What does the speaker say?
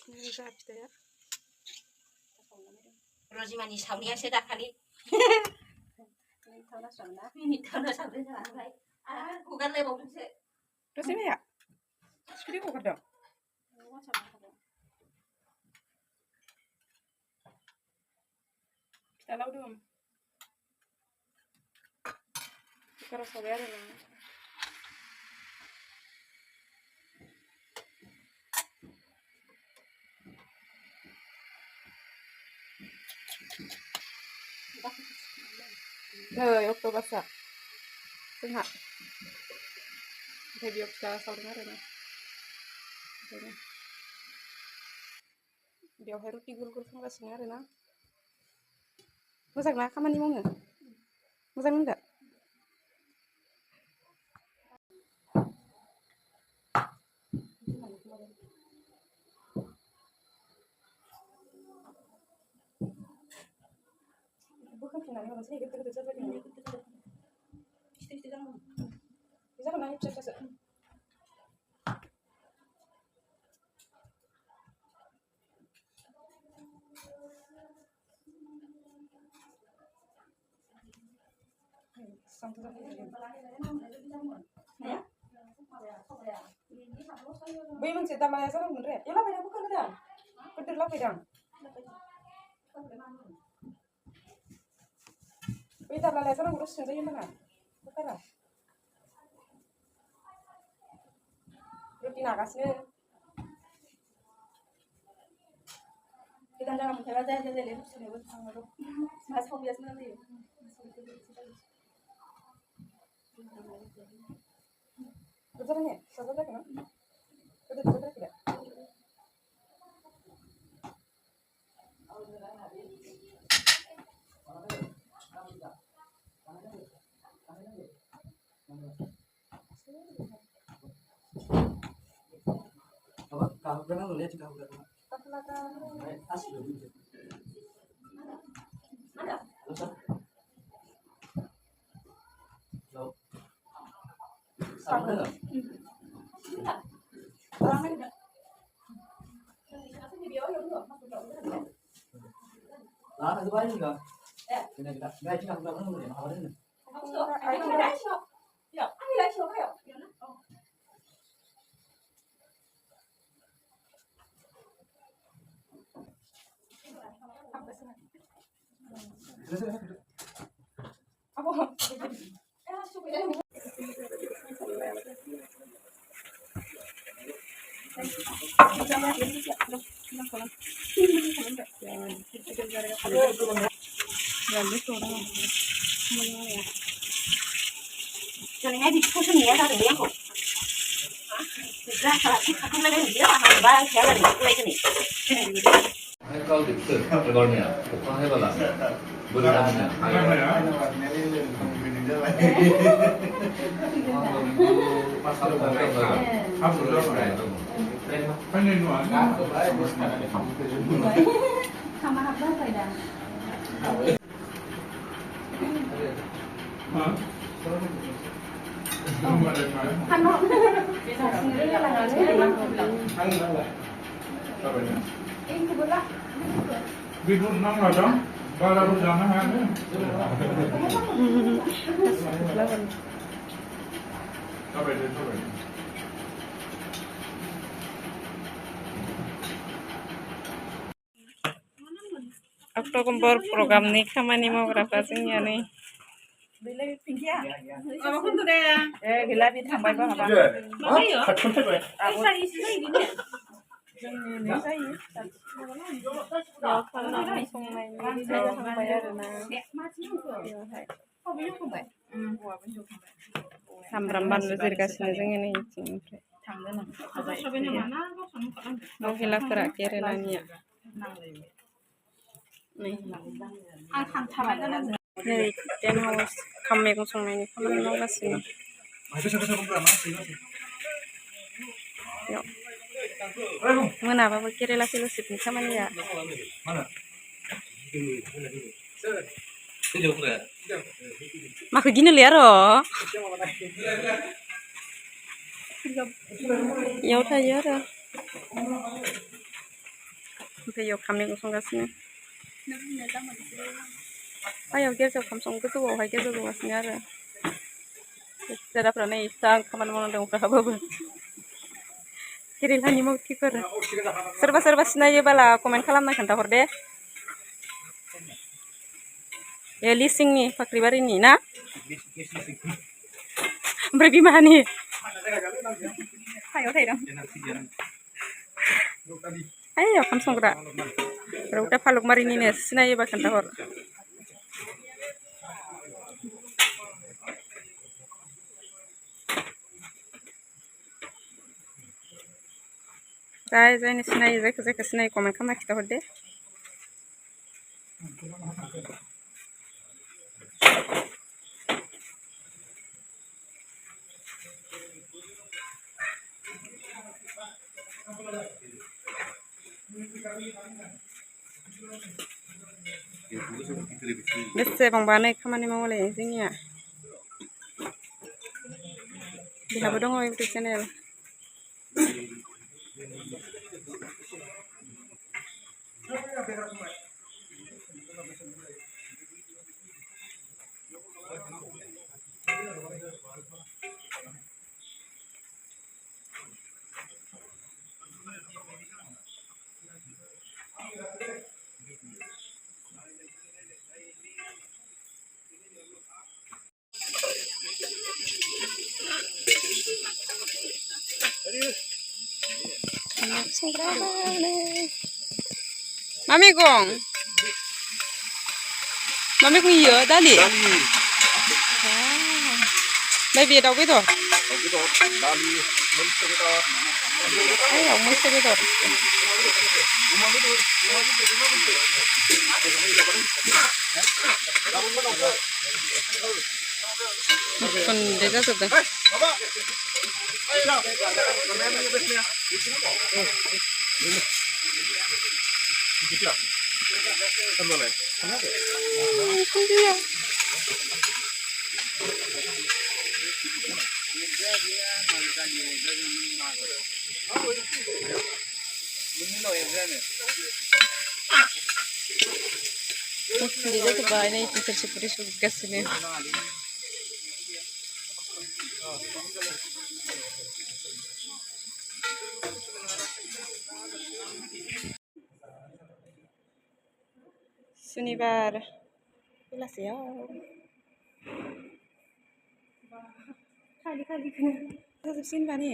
जा फिथाइया रजिमानि सावनायासो दाखालि मिनिथावना सावदों जोंहा ओमफ्राय आरो हगारलायबावदोंसो दसे माया सिखिरि हगारदों फिथा लावदुम कुकाराव सावबाय आरोना नै अक्ट'बासआ जोंहा ओमफ्राय बेयाव फिथा सावदों आरोना ओंखायनो बेवहाय रुटि गुल गुल संगासिनो आरोना मोजां ना खामानि मावनो मोजां मोनदों बोखांफिननानै मोनसे गिदिर गिदिर जाबाय फिथाइ जागोन ना फिसा फिसासो बै मोनसे दामाया जानांगौमोन रे एला बायना बोखांदों गिदिर लाफैदों बै दालाया जानांगौ दसेनो जायो होनबाना बोखारा रुटि नागासिनो गोदान जाना मोनथायबा जाया जाया दसेनोबो थांनांगौ मा सावबियासो जायो जाबाय साजा जागोन ना गोदो जाबाय Kahugana lo lihat kahugana. Asli. Ada. Lo. Sama enggak? Sama enggak? Lah, itu baik enggak? Kita enggak cuma kahugana lo ya, hawarin. Ya, ini lagi siapa ya? Apa? Jangan di pusing ya ada yang kok. Salah sih aku lagi dia hamba siapa nih? Lagi nih. Kau dikit, regolnya. Kau hebat lah. Boleh namanya. Sama apa dah? Kan bisa sendiri lah Bidun nang ada, baru jangan ada. Sabar deh, sabar. Oktober programनि खामानि मावग्राफ्रा जोंनिया नै गैला बे थांबाय बाहाबा जोंनि नै जायो बेयाव खालामनानै संनायनि जाहांबाय आरोना बेवहाय सामब्राम बानलु जिरगासिनो जोङो नै इथिंनिफ्राय महिलाफोरा केरेलानिया नै टेन हाउस ओंखाम मैगं संनायनि खामानि मावगासिनो मोनाबाबो केरेला फेल'शिपनि खामानिया माखौ गिनोलै आरो इयाव थायो आरो ओमफ्राय इयाव ओंखाम मैगं संगासिनो आयाव गेजेराव ओंखाम सं गोजौआवहाय गेजेर जगासिनो आरो दादाफ्रा नै जा खामानि मावनांदों अखाहाबाबो केरेलानि मावथिफोर सोरबा सोरबा सिनायोबाला कमेन्ट खालामना खोन्थाहर दे ए लिसिंनि फाख्रिबारिनि ना ओमफ्राय बिमानि हायाव थायदों ओइ ओंखाम संग्रा रौता फालुकमारिनिनो सिनायोबा खोन्थाहर जायनो सिनायो जायखौ सिनायो कमेन्ट खालामना खिथाहर दे बेसेबांबानो खामानि मावलाय जोंनिया बिहाबो दङ इउटुब चेनेल मा मैगं इयो दालि ओमफ्राय बे दाउ बेदर मैसो बेदर गुन्दै जाजोबदों गुन्दै जाजोब्बाय नै थोरसि खुरै सुगासिनो सुनिबार बेलासियाव खालि जाजोबसिगोन होनबा ने